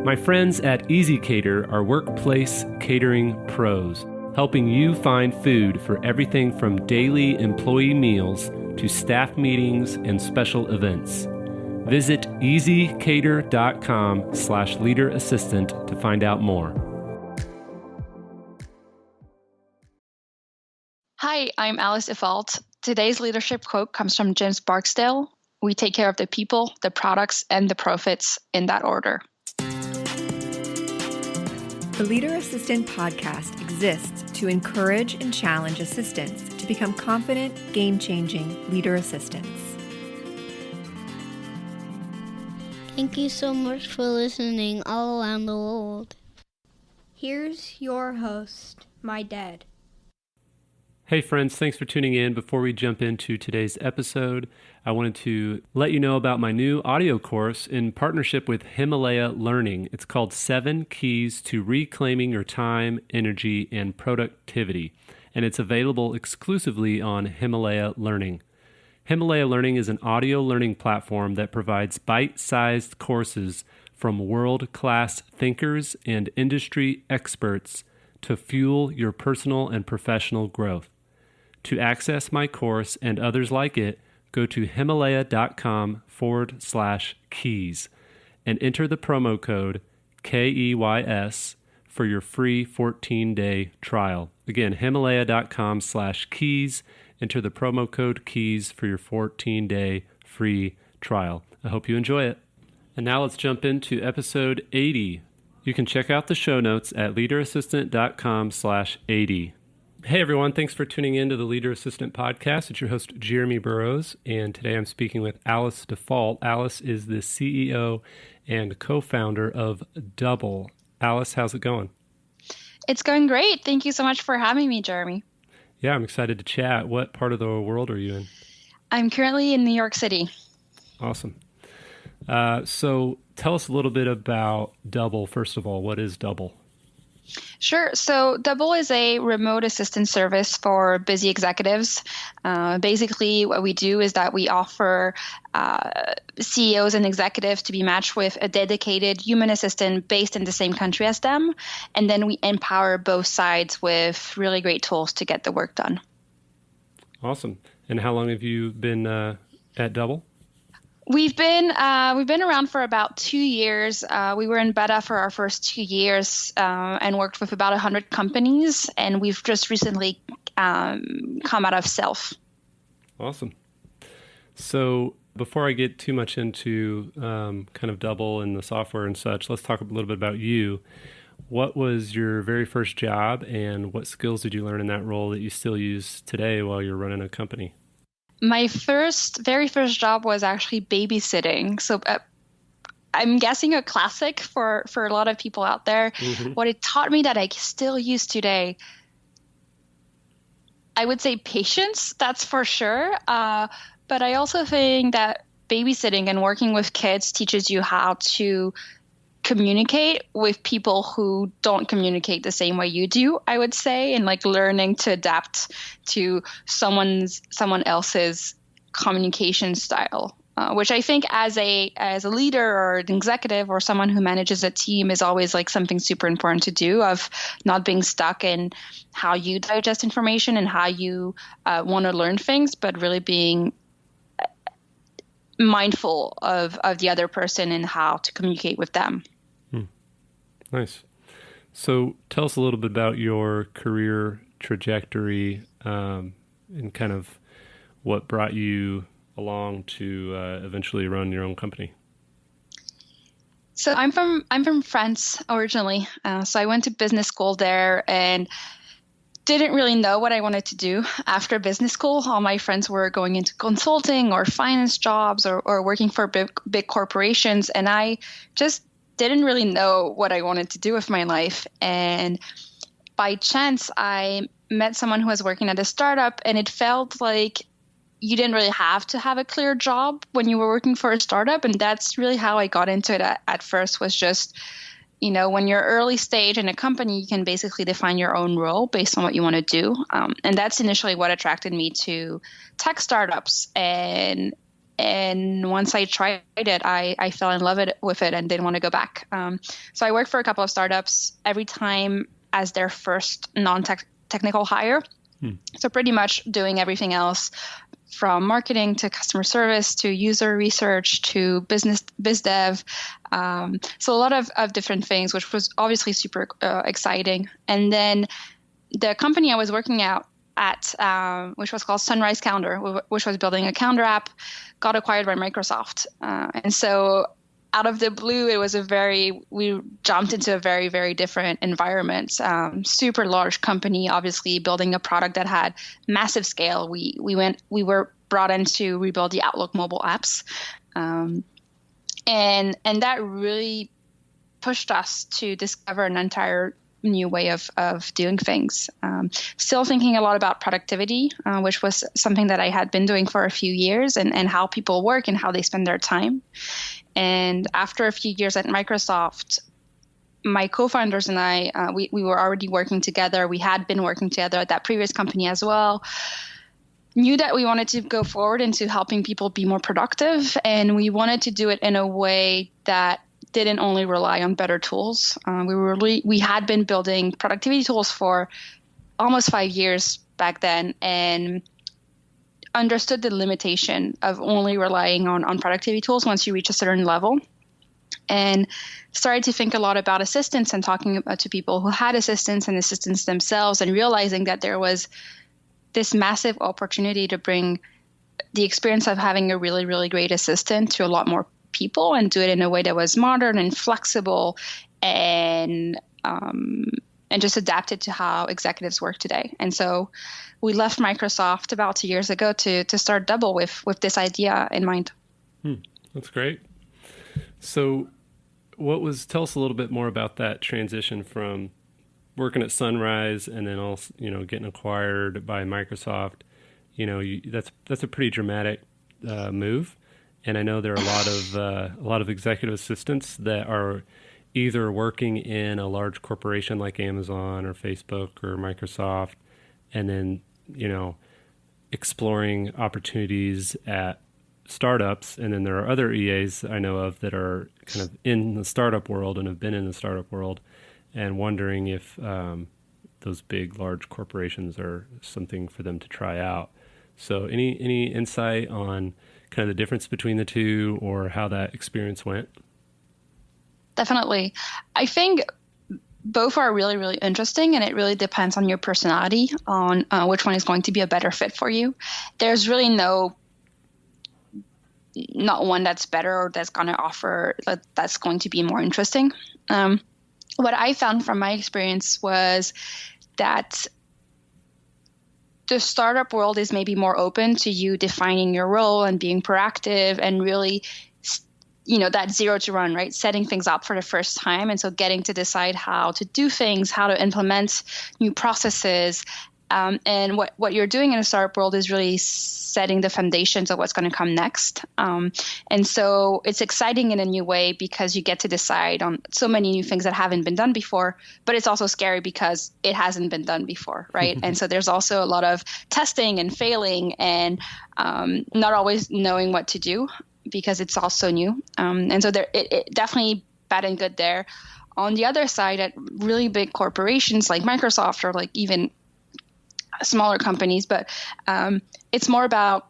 My friends at Easy Cater are workplace catering pros, helping you find food for everything from daily employee meals to staff meetings and special events. Visit easycater.com/leaderassistant to find out more. Hi, I'm Alice Ifault. Today's leadership quote comes from James Barksdale. We take care of the people, the products, and the profits in that order. The Leader Assistant podcast exists to encourage and challenge assistants to become confident, game-changing leader assistants. Thank you so much for listening all around the world. Here's your host, my dad. Hey friends, thanks for tuning in. Before we jump into today's episode, I wanted to let you know about my new audio course in partnership with Himalaya Learning. It's called 7 Keys to Reclaiming Your Time, Energy, and Productivity, and it's available exclusively on Himalaya Learning. Himalaya Learning is an audio learning platform that provides bite-sized courses from world-class thinkers and industry experts to fuel your personal and professional growth. To access my course and others like it, go to himalaya.com/keys and enter the promo code KEYS for your free 14-day trial. Again, himalaya.com/keys. Enter the promo code KEYS for your 14-day free trial. I hope you enjoy it. And now let's jump into episode 80. You can check out the show notes at leaderassistant.com/80. Hey everyone, thanks for tuning in to the Leader Assistant Podcast. It's your host, Jeremy Burrows, and today I'm speaking with Alice Default. Alice is the CEO and co-founder of Double. Alice, how's it going? It's going great. Thank you so much for having me, Jeremy. Yeah, I'm excited to chat. What part of the world are you in? I'm currently in New York City. Awesome. So tell us a little bit about Double. First of all, what is Double? Sure. So Double is a remote assistance service for busy executives. Basically, what we do is that we offer CEOs and executives to be matched with a dedicated human assistant based in the same country as them. And then we empower both sides with really great tools to get the work done. Awesome. And how long have you been at Double? We've been around for about 2 years. We were in beta for our first 2 years and worked with about 100 companies, and we've just recently come out of stealth. Awesome. So before I get too much into kind of Double and the software and such, let's talk a little bit about you. What was your very first job, and what skills did you learn in that role that you still use today while you're running a company? My very first job was actually babysitting. So I'm guessing a classic for a lot of people out there. Mm-hmm. What it taught me that I still use today, I would say patience, that's for sure. But I also think that babysitting and working with kids teaches you how to communicate with people who don't communicate the same way you do, I would say, and like learning to adapt to someone else's communication style, which I think as a leader or an executive or someone who manages a team is always like something super important to do, of not being stuck in how you digest information and how you want to learn things, but really being mindful of the other person and how to communicate with them. Nice. So tell us a little bit about your career trajectory and kind of what brought you along to eventually run your own company. So I'm from France originally. So I went to business school there and didn't really know what I wanted to do after business school. All my friends were going into consulting or finance jobs or working for big corporations. And I just didn't really know what I wanted to do with my life. And by chance, I met someone who was working at a startup, and it felt like you didn't really have to have a clear job when you were working for a startup. And that's really how I got into it at first, was just, you know, when you're early stage in a company, you can basically define your own role based on what you want to do. And that's initially what attracted me to tech startups. And And once I tried it, I fell in love with it and didn't want to go back. So I worked for a couple of startups every time as their first non-technical hire. So pretty much doing everything else from marketing to customer service to user research to biz dev. So a lot of different things, which was obviously super exciting. And then the company I was working at, which was called Sunrise Calendar, which was building a calendar app, got acquired by Microsoft. And so out of the blue, we jumped into a very, very different environment. Super large company, obviously building a product that had massive scale. We were brought in to rebuild the Outlook mobile apps. And that really pushed us to discover an entire new way of doing things. Still thinking a lot about productivity, which was something that I had been doing for a few years, and how people work and how they spend their time. And after a few years at Microsoft, my co-founders and I, we were already working together. We had been working together at that previous company as well. Knew that we wanted to go forward into helping people be more productive, and we wanted to do it in a way that didn't only rely on better tools. We had been building productivity tools for almost 5 years back then, and understood the limitation of only relying on productivity tools once you reach a certain level, and started to think a lot about assistants and talking to people who had assistants and assistants themselves, and realizing that there was this massive opportunity to bring the experience of having a really, really great assistant to a lot more people and do it in a way that was modern and flexible and just adapted to how executives work today. And so we left Microsoft about 2 years ago to start Double with this idea in mind. That's great. So tell us a little bit more about that transition from working at Sunrise and then also, getting acquired by Microsoft. That's a pretty dramatic move. And I know there are a lot of executive assistants that are either working in a large corporation like Amazon or Facebook or Microsoft, and then, exploring opportunities at startups. And then there are other EAs I know of that are kind of in the startup world and have been in the startup world, and wondering if those big, large corporations are something for them to try out. So any insight on kind of the difference between the two or how that experience went? Definitely. I think both are really, really interesting, and it really depends on your personality on which one is going to be a better fit for you. There's really not one that's better or that's going to offer that's going to be more interesting. What I found from my experience was that the startup world is maybe more open to you defining your role and being proactive and really, that zero to run, right? Setting things up for the first time. And so getting to decide how to do things, how to implement new processes. And what you're doing in a startup world is really setting the foundations of what's going to come next. And so it's exciting in a new way because you get to decide on so many new things that haven't been done before, but it's also scary because it hasn't been done before, right? And so there's also a lot of testing and failing and not always knowing what to do because it's all so new. And so it definitely bad and good there. On the other side, at really big corporations like Microsoft or like even smaller companies, but it's more about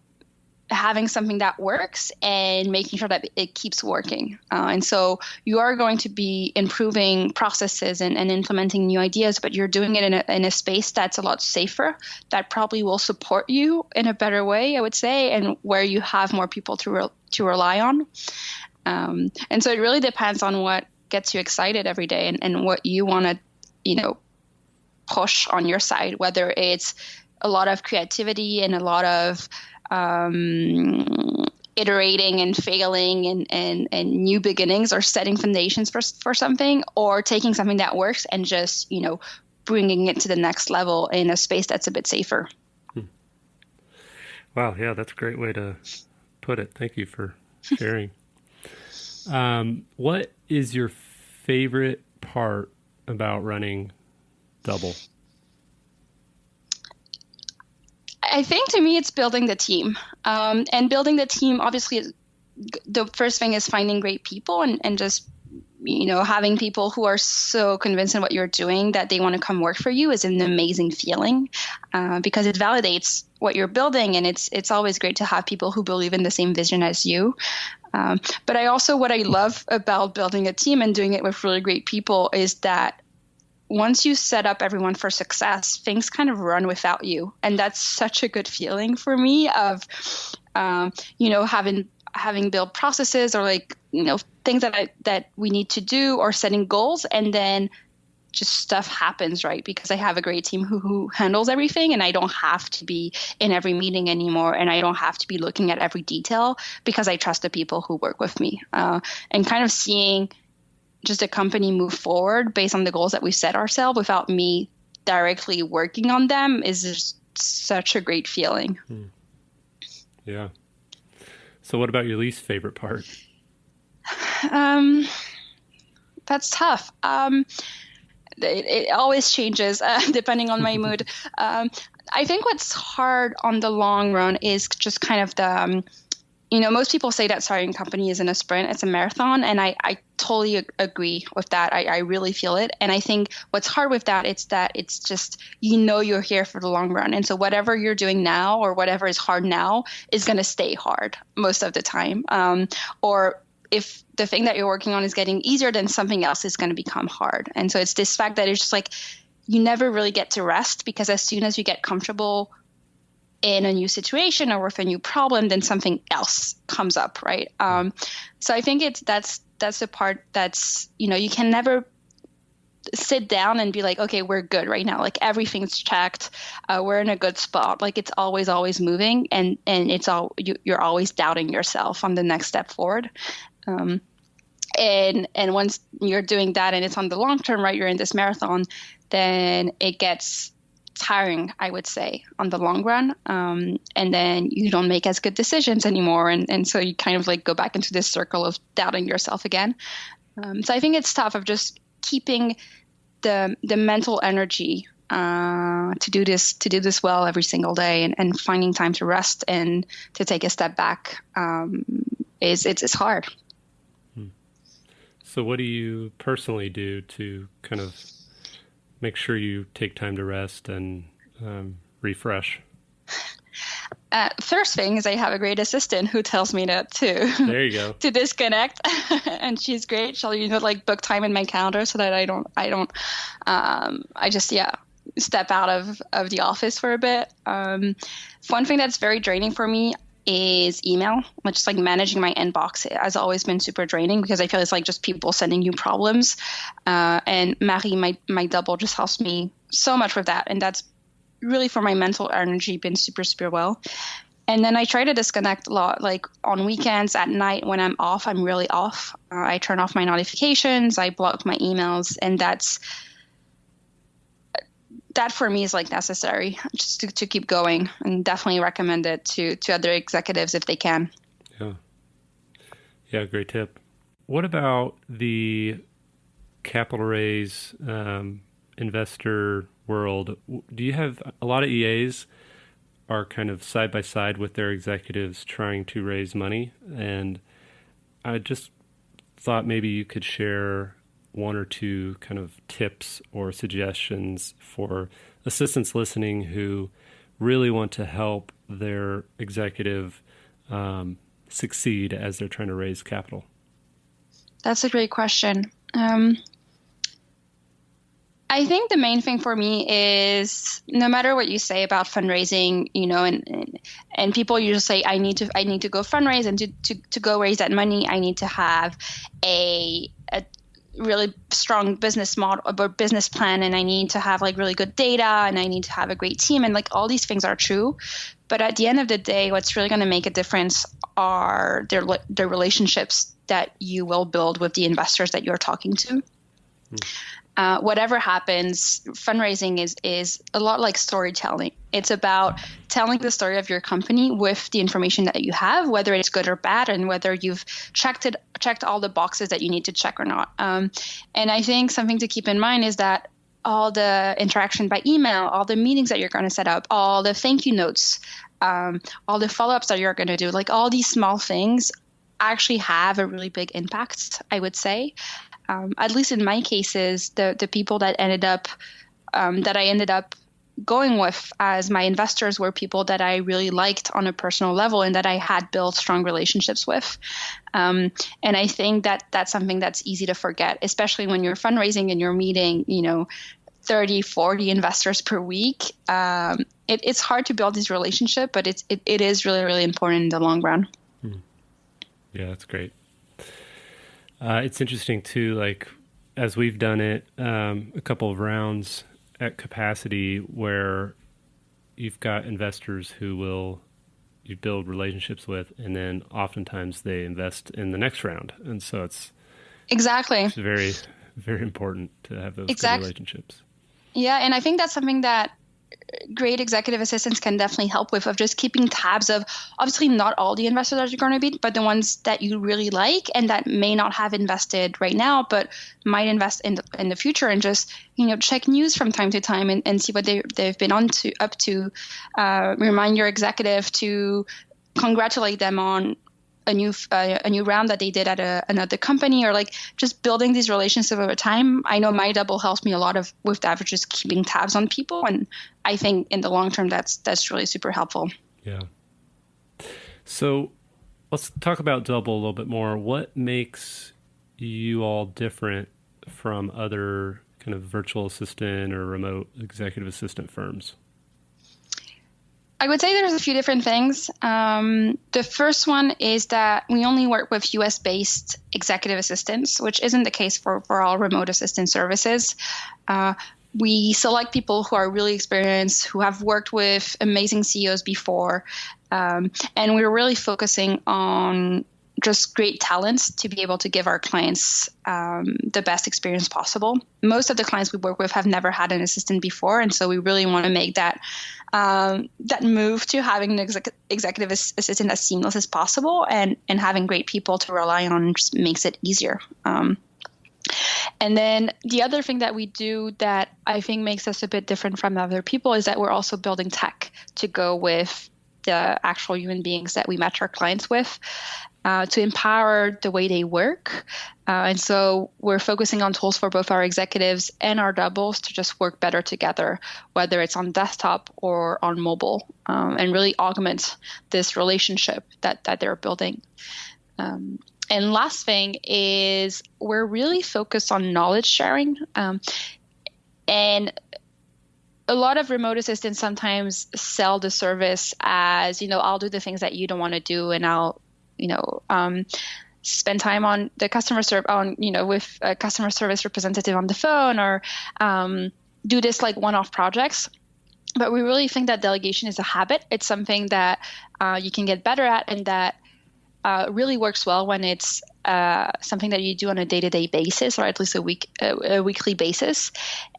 having something that works and making sure that it keeps working. And so you are going to be improving processes and implementing new ideas, but you're doing it in a space that's a lot safer, that probably will support you in a better way, I would say, and where you have more people to rely on. And so it really depends on what gets you excited every day and what you want to, push on your side, whether it's a lot of creativity and a lot of iterating and failing and new beginnings or setting foundations for something, or taking something that works and just, bringing it to the next level in a space that's a bit safer. Wow. Yeah, that's a great way to put it. Thank you for sharing. What is your favorite part about running Double? I think to me, it's building the team. And building the team, obviously, the first thing is finding great people and just, having people who are so convinced in what you're doing that they want to come work for you is an amazing feeling, because it validates what you're building. And it's always great to have people who believe in the same vision as you. But what I love about building a team and doing it with really great people is that once you set up everyone for success, things kind of run without you. And that's such a good feeling for me of, having built processes or things that we need to do or setting goals, and then just stuff happens, right? Because I have a great team who handles everything, and I don't have to be in every meeting anymore, and I don't have to be looking at every detail because I trust the people who work with me. And kind of seeing just a company move forward based on the goals that we set ourselves without me directly working on them is just such a great feeling. Yeah. So what about your least favorite part? That's tough. It always changes depending on my mood. I think what's hard on the long run is just kind of the, most people say that starting a company isn't a sprint, it's a marathon. And I totally agree with that. I really feel it. And I think what's hard with that, it's just, you're here for the long run. And so whatever you're doing now or whatever is hard now is going to stay hard most of the time. Or if the thing that you're working on is getting easier, then something else is going to become hard. And so it's this fact that it's just like, you never really get to rest, because as soon as you get comfortable in a new situation or with a new problem, then something else comes up, right? So I think that's the part that's, you can never sit down and be like, okay, we're good right now. Like everything's checked. We're in a good spot. Like it's always moving, and you're always doubting yourself on the next step forward. And once you're doing that and it's on the long term, right, you're in this marathon, then it gets tiring, I would say, on the long run. And then you don't make as good decisions anymore. And so you kind of go back into this circle of doubting yourself again. So I think it's tough of just keeping the mental energy to do this well every single day, and finding time to rest and to take a step back. It's hard. So what do you personally do to kind of make sure you take time to rest and refresh? First thing is I have a great assistant who tells me to there you go. to disconnect, and she's great. She'll book time in my calendar so that I just step out of the office for a bit. One thing that's very draining for me is email. Just managing my inbox has always been super draining, because I feel it's just people sending you problems. And Marie, my double, just helps me so much with that. And that's really, for my mental energy, been super, super well. And then I try to disconnect a lot, on weekends, at night when I'm off, I'm really off. I turn off my notifications, I block my emails, and that for me is necessary just to keep going, and definitely recommend it to other executives if they can. Yeah, great tip. What about the capital raise investor world? Do you have a lot of EAs are kind of side by side with their executives trying to raise money? And I just thought maybe you could share one or two kind of tips or suggestions for assistants listening who really want to help their executive succeed as they're trying to raise capital. That's a great question. I think the main thing for me is, no matter what you say about fundraising, and people usually say, I need to go fundraise, and to go raise that money, I need to have a really strong business model, a business plan, and I need to have really good data, and I need to have a great team, and all these things are true. But at the end of the day, what's really going to make a difference are the relationships that you will build with the investors that you're talking to. Whatever happens, fundraising is a lot like storytelling. It's about telling the story of your company with the information that you have, whether it's good or bad, and whether you've checked all the boxes that you need to check or not. And I think something to keep in mind is that all the interaction by email, all the meetings that you're going to set up, all the thank you notes, all the follow-ups that you're going to do, like all these small things actually have a really big impact, I would say. At least in my cases, the people that I ended up going with as my investors were people that I really liked on a personal level and that I had built strong relationships with. And I think that that's something that's easy to forget, especially when you're fundraising and you're meeting, 30, 40 investors per week. It's hard to build this relationship, but it is really, really important in the long run. Yeah, that's great. It's interesting too, like as we've done it, a couple of rounds at capacity where you've got investors who you build relationships with, and then oftentimes they invest in the next round. And so it's very, very important to have those good relationships. Yeah. And I think that's something that great executive assistants can definitely help with, of just keeping tabs of, obviously not all the investors that you're going to beat, but the ones that you really like and that may not have invested right now, but might invest in the future, and just, check news from time to time and see what they've been up to. Remind your executive to congratulate them on a new round that they did at another company, or like just building these relationships over time. I know my double helps me a lot with that, just keeping tabs on people, and I think in the long term that's really super helpful. Yeah. So let's talk about double a little bit more. What makes you all different from other kind of virtual assistant or remote executive assistant firms? I would say there's a few different things. The first one is that we only work with US-based executive assistants, which isn't the case for all remote assistant services. We select people who are really experienced, who have worked with amazing CEOs before, and we're really focusing on just great talents to be able to give our clients the best experience possible. Most of the clients we work with have never had an assistant before, and so we really want to make that move to having an executive assistant as seamless as possible, and having great people to rely on just makes it easier. And then the other thing that we do that I think makes us a bit different from other people is that we're also building tech to go with the actual human beings that we match our clients with, to empower the way they work. And so we're focusing on tools for both our executives and our doubles to just work better together, whether it's on desktop or on mobile, and really augment this relationship that they're building. And last thing is we're really focused on knowledge sharing. And a lot of remote assistants sometimes sell the service as, I'll do the things that you don't want to do, and I'll, spend time on the customer with a customer service representative on the phone, or do this like one-off projects. But we really think that delegation is a habit. It's something that you can get better at, and that really works well when it's something that you do on a day-to-day basis, or at least a weekly basis.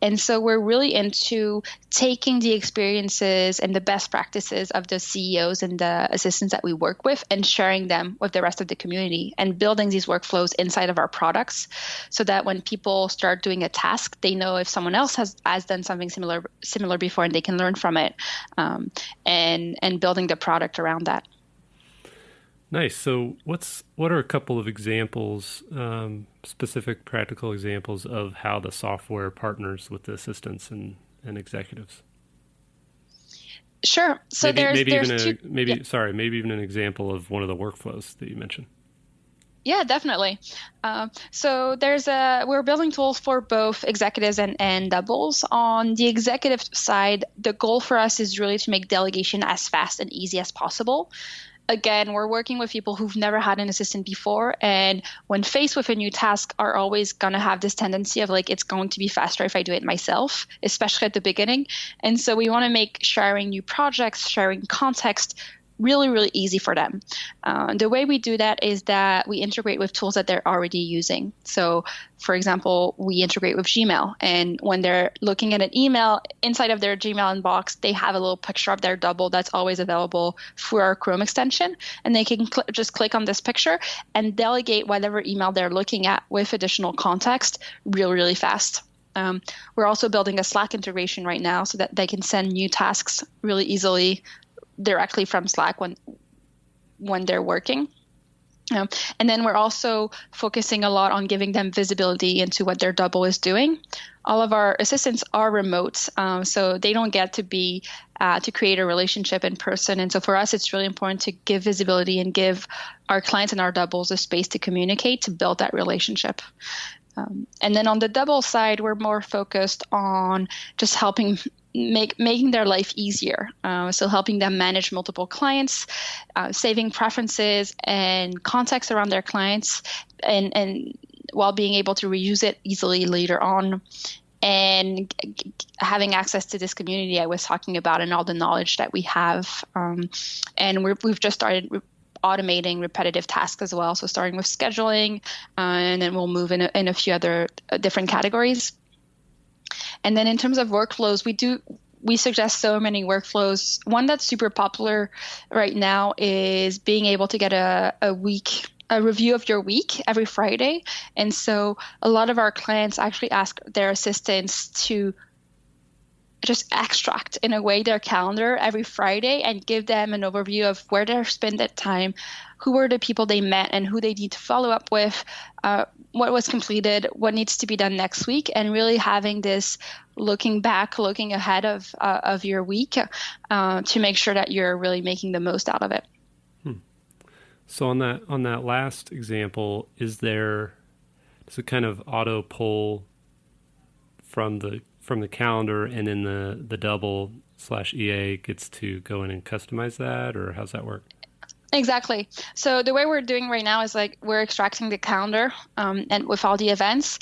And so we're really into taking the experiences and the best practices of the CEOs and the assistants that we work with, and sharing them with the rest of the community, and building these workflows inside of our products, so that when people start doing a task, they know if someone else has done something similar before, and they can learn from it, and building the product around that. Nice. So what are a couple of examples, specific practical examples of how the software partners with the assistants and executives? Sure. So maybe even an example of one of the workflows that you mentioned. Yeah, definitely. So we're building tools for both executives and doubles. On the executive side, the goal for us is really to make delegation as fast and easy as possible. Again, we're working with people who've never had an assistant before, and when faced with a new task, are always going to have this tendency of like, it's going to be faster if I do it myself, especially at the beginning. And so we want to make sharing new projects, sharing context, really, really easy for them. The way we do that is that we integrate with tools that they're already using. So, for example, we integrate with Gmail, and when they're looking at an email, inside of their Gmail inbox, they have a little picture of their double that's always available through our Chrome extension, and they can just click on this picture and delegate whatever email they're looking at with additional context really, really fast. We're also building a Slack integration right now so that they can send new tasks really easily directly from Slack when they're working. And then we're also focusing a lot on giving them visibility into what their double is doing. All of our assistants are remote, so they don't get to be to create a relationship in person. And so for us, it's really important to give visibility and give our clients and our doubles a space to communicate, to build that relationship. And then on the double side, we're more focused on just helping making their life easier. So helping them manage multiple clients, saving preferences and context around their clients, and while being able to reuse it easily later on, and having access to this community I was talking about and all the knowledge that we have. And we've just started automating repetitive tasks as well. So starting with scheduling, and then we'll move in a few other different categories. And then in terms of workflows, we suggest so many workflows. One that's super popular right now is being able to get a review of your week every Friday. And so a lot of our clients actually ask their assistants to just extract in a way their calendar every Friday and give them an overview of where they spend that time, who were the people they met and who they need to follow up with, what was completed, what needs to be done next week, and really having this looking ahead of your week to make sure that you're really making the most out of it. So on that last example, does it kind of auto pull from the calendar, and then the double/EA gets to go in and customize that, or how's that work? Exactly. So the way we're doing right now is like we're extracting the calendar and with all the events.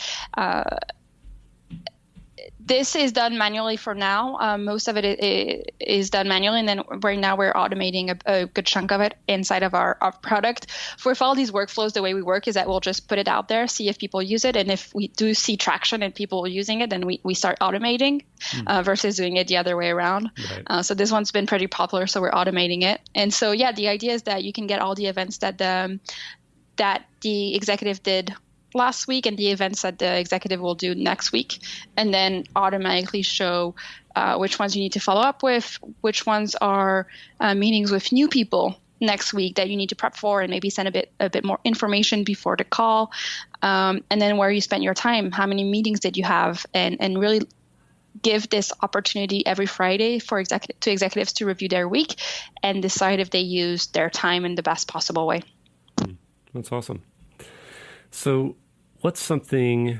This is done manually for now. Most of it is done manually, and then right now we're automating a good chunk of it inside of our product. With all these workflows, the way we work is that we'll just put it out there, see if people use it, and if we do see traction and people using it, then we start automating versus doing it the other way around. Right. So this one's been pretty popular, so we're automating it. And so yeah, the idea is that you can get all the events that the executive did last week and the events that the executive will do next week, and then automatically show which ones you need to follow up with, which ones are meetings with new people next week that you need to prep for, and maybe send a bit more information before the call, and then where you spent your time, how many meetings did you have, and really give this opportunity every Friday for executives to review their week and decide if they use their time in the best possible way. That's awesome. So what's something,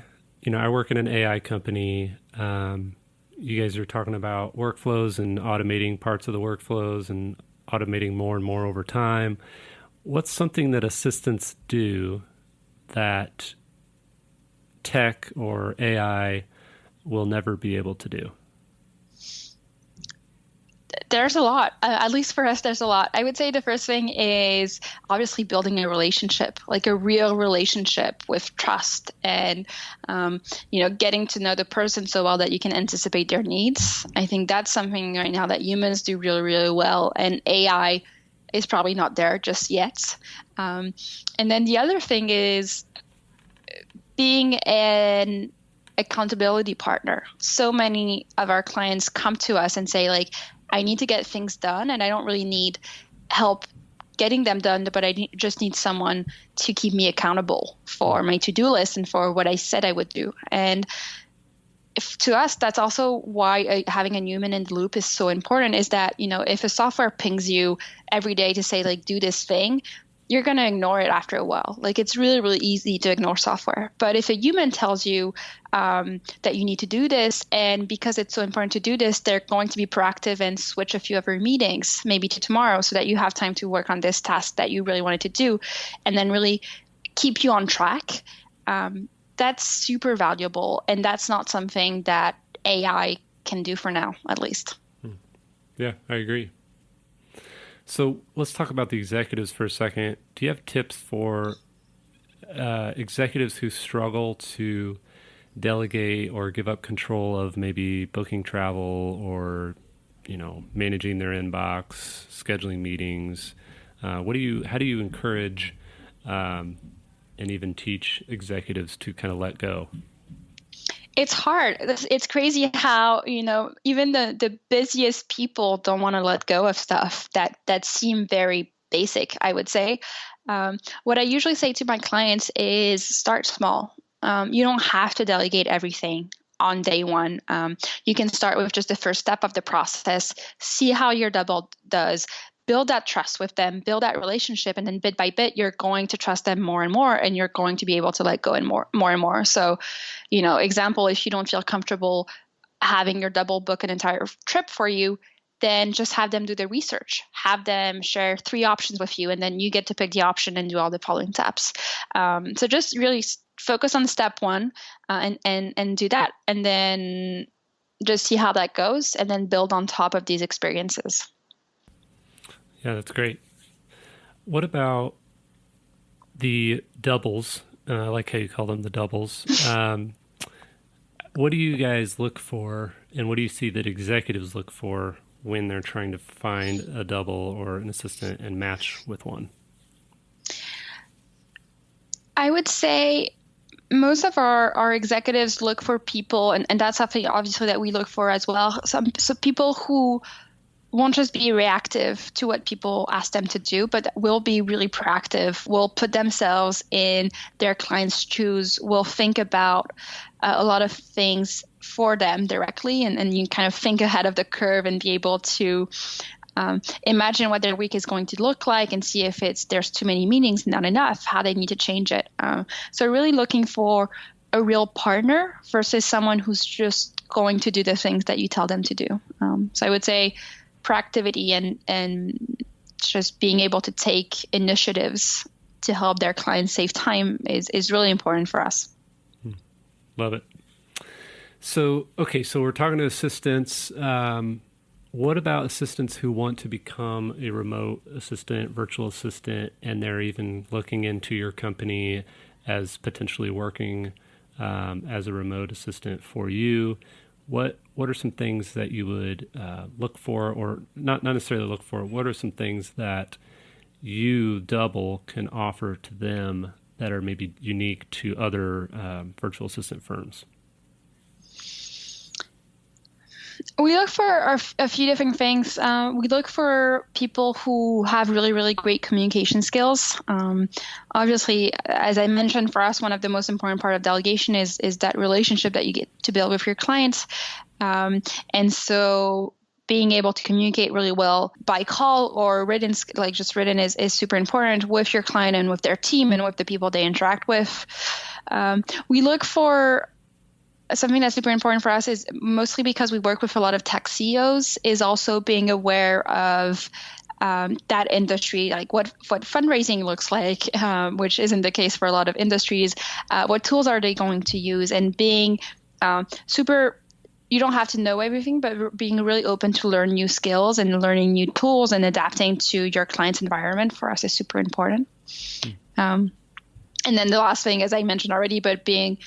I work in an AI company. You guys are talking about workflows and automating parts of the workflows and automating more and more over time. What's something that assistants do that tech or AI will never be able to do? There's a lot. At least for us, there's a lot. I would say the first thing is obviously building a relationship, like a real relationship with trust, and getting to know the person so well that you can anticipate their needs. I think that's something right now that humans do really, really well, and AI is probably not there just yet. And then the other thing is being an accountability partner. So many of our clients come to us and say, like, I need to get things done and I don't really need help getting them done, but I just need someone to keep me accountable for my to-do list and for what I said I would do. And to us, that's also why having a human in the loop is so important, is that, if a software pings you every day to say, like, do this thing, you're going to ignore it after a while. Like, it's really, really easy to ignore software. But if a human tells you that you need to do this, and because it's so important to do this, they're going to be proactive and switch a few of your meetings maybe to tomorrow so that you have time to work on this task that you really wanted to do, and then really keep you on track. That's super valuable. And that's not something that AI can do for now, at least. Yeah, I agree. So let's talk about the executives for a second. Do you have tips for executives who struggle to delegate or give up control of maybe booking travel or, managing their inbox, scheduling meetings? How do you encourage and even teach executives to kind of let go? It's hard. It's crazy how, even the busiest people don't want to let go of stuff that seem very basic, I would say. What I usually say to my clients is start small. You don't have to delegate everything on day one. You can start with just the first step of the process, see how your double does, build that trust with them, build that relationship, and then bit by bit, you're going to trust them more and more, and you're going to be able to let go and more and more. So, example, if you don't feel comfortable having your double book an entire trip for you, then just have them do the research, have them share 3 options with you, and then you get to pick the option and do all the following steps. So just really focus on step 1 and do that, and then just see how that goes, and then build on top of these experiences. Yeah, that's great. What about the doubles? I like how you call them the doubles. What do you guys look for, and what do you see that executives look for when they're trying to find a double or an assistant and match with one? I would say most of our executives look for people, and that's something obviously that we look for as well. So people who won't just be reactive to what people ask them to do, but will be really proactive, will put themselves in their clients' shoes, will think about a lot of things for them directly, and you kind of think ahead of the curve and be able to imagine what their week is going to look like and see if there's too many meetings, not enough, how they need to change it. So really looking for a real partner versus someone who's just going to do the things that you tell them to do. So I would say proactivity and just being able to take initiatives to help their clients save time is really important for us. Love it. So we're talking to assistants. What about assistants who want to become a remote assistant, virtual assistant, and they're even looking into your company as potentially working as a remote assistant for you? What are some things that you would look for, or not necessarily look for? What are some things that you double can offer to them that are maybe unique to other virtual assistant firms? We look for a few different things. We look for people who have really, really great communication skills. Obviously, as I mentioned, for us, one of the most important part of delegation is that relationship that you get to build with your clients. And so being able to communicate really well by call or written, like just written, is super important with your client and with their team and with the people they interact with. We look for something that's super important for us, is mostly because we work with a lot of tech CEOs, is also being aware of that industry, like what fundraising looks like, which isn't the case for a lot of industries. What tools are they going to use? And being super, you don't have to know everything, but being really open to learn new skills and learning new tools and adapting to your client's environment for us is super important. And then the last thing, as I mentioned already, but being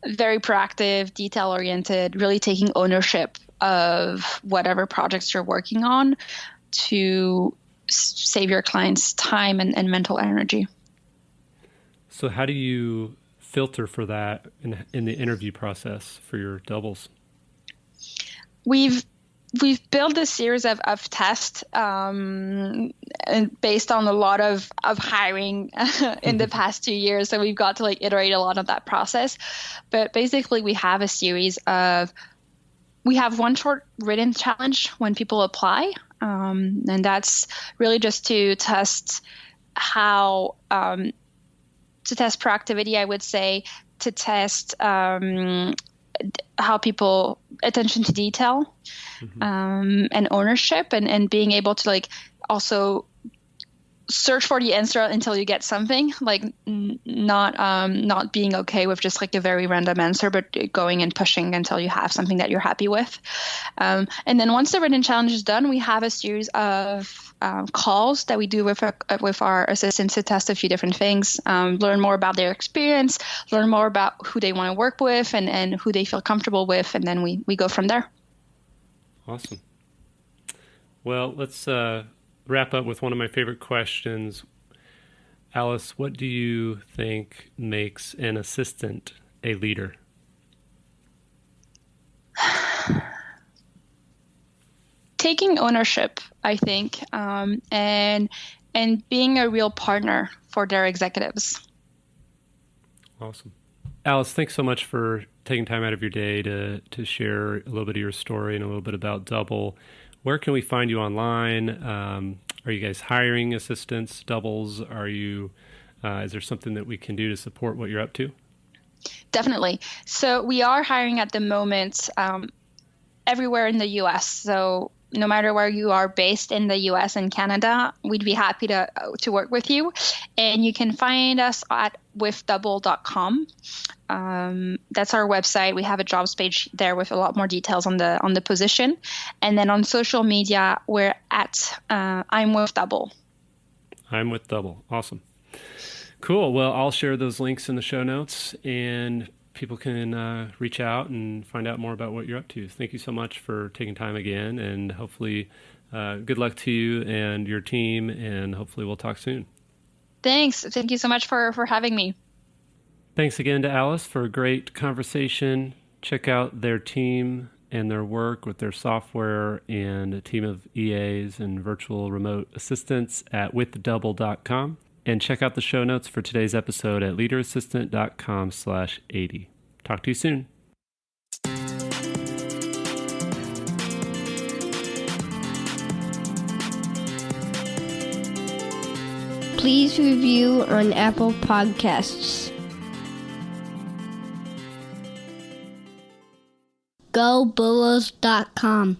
very proactive, detail-oriented, really taking ownership of whatever projects you're working on to save your clients time and mental energy. So how do you filter for that in the interview process for your doubles? We've built a series of tests and based on a lot of hiring in the past 2 years. So we've got to iterate a lot of that process. But basically we have a series we have one short written challenge when people apply. And that's really just to test to test proactivity, I would say, to test how people attention to detail and ownership and being able to also search for the answer until you get something, not being okay with just a very random answer, but going and pushing until you have something that you're happy with. And then once the written challenge is done, we have a series of calls that we do with our assistants to test a few different things, learn more about their experience, learn more about who they want to work with and who they feel comfortable with, and then we go from there. Awesome. Well, let's wrap up with one of my favorite questions. Alice, what do you think makes an assistant a leader? taking ownership, I think, and being a real partner for their executives. Awesome. Alice, thanks so much for taking time out of your day to share a little bit of your story and a little bit about Double. Where can we find you online? Are you guys hiring assistants, doubles? Is there something that we can do to support what you're up to? Definitely. So we are hiring at the moment everywhere in the U.S. So no matter where you are based in the U.S. and Canada, we'd be happy to work with you. And you can find us at withdouble.com. That's our website. We have a jobs page there with a lot more details on the position. And then on social media, we're at I'm with Double. I'm with Double. Awesome. Cool. Well, I'll share those links in the show notes, and people can reach out and find out more about what you're up to. Thank you so much for taking time again, and hopefully good luck to you and your team, and hopefully we'll talk soon. Thanks. Thank you so much for having me. Thanks again to Alice for a great conversation. Check out their team and their work with their software and a team of EAs and virtual remote assistants at withdouble.com. And check out the show notes for today's episode at leaderassistant.com/80. Talk to you soon. Please review on Apple Podcasts. GoBulls.com